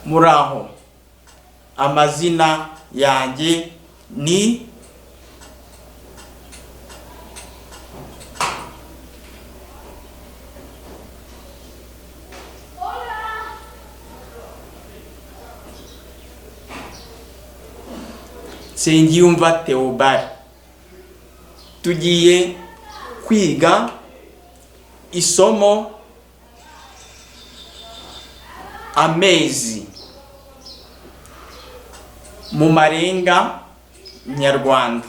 Muraho, amazina yanjye ni Nsengiyumva Theobald. Tugiye kwiga isomo amezi mu marenga nyarwanda.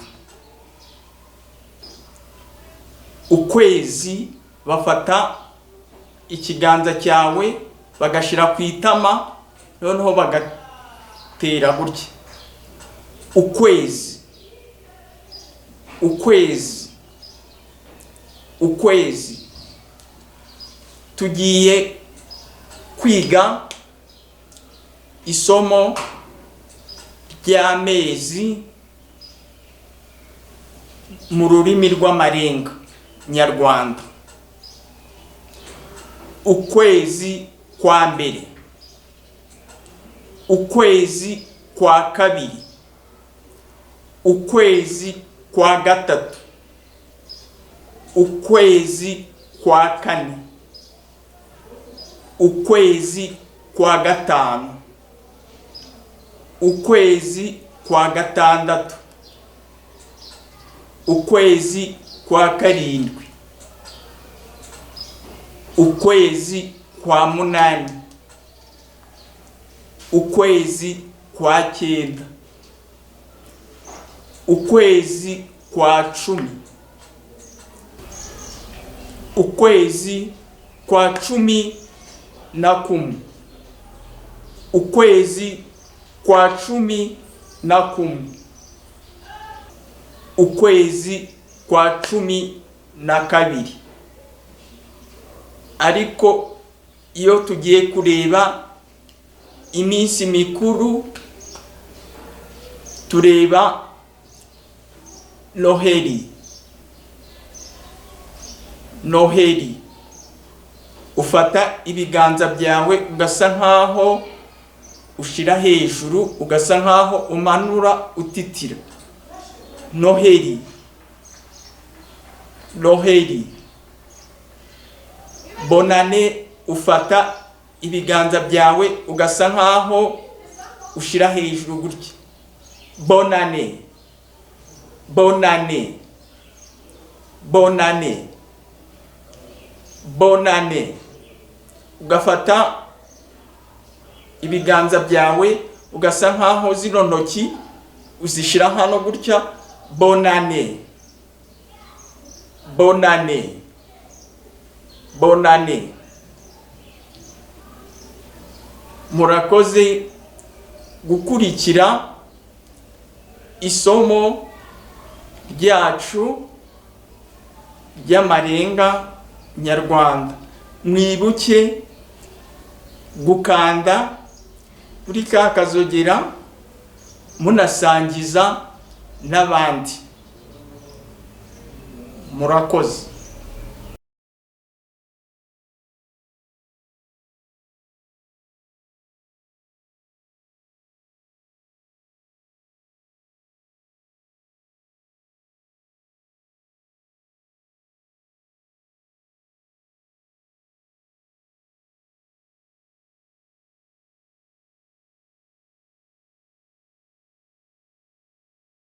Ukwezi bafata ikiganza cyawe bagashira ku itama, noneho bagatera gutya. Ukwezi, ukwezi, ukwezi. Tugiye kwiga isomo ry'amezi mu rurimi rw'amarenga nyarwanda. Ukwezi kwa mbere, ukwezi kwa kabiri, ukwezi kwa gatatu, ukwezi kwa kane, ukwezi kwa gatanu, ukwezi kwa gatandatu, ukwezi kwa karindwi, ukwezi kwa munani, ukwezi kwa cyenda, ukwezi kwa cumi, ukwezi kwa cumi na kumwe, ukwezi kwa cumi na kumwe, ukwezi kwa cumi na kabiri. Ariko iyo tugiye kureba iminsi mikuru, tureba Noheli. Noheli, ufata ibiganza byawe ugasa nkaho ushira hejuru, ugasa nkaho umanura utitira. Noheli, Noheli. Bonane, ufata ibiganza byawe ugasa nkaho ushira hejuru gutya. Bonane, bonane, bonane, bonane. Ugafata ibiganza byawe ugasa nkaho zino ntoki uzishira hano gutya. Bonane, bonane, bonane. Murakoze gukurikira isomo ryacu ry'amarenga nyarwanda. Mwibuke gukanda kuri ka kazogera munasangiza n'abandi. Murakoze.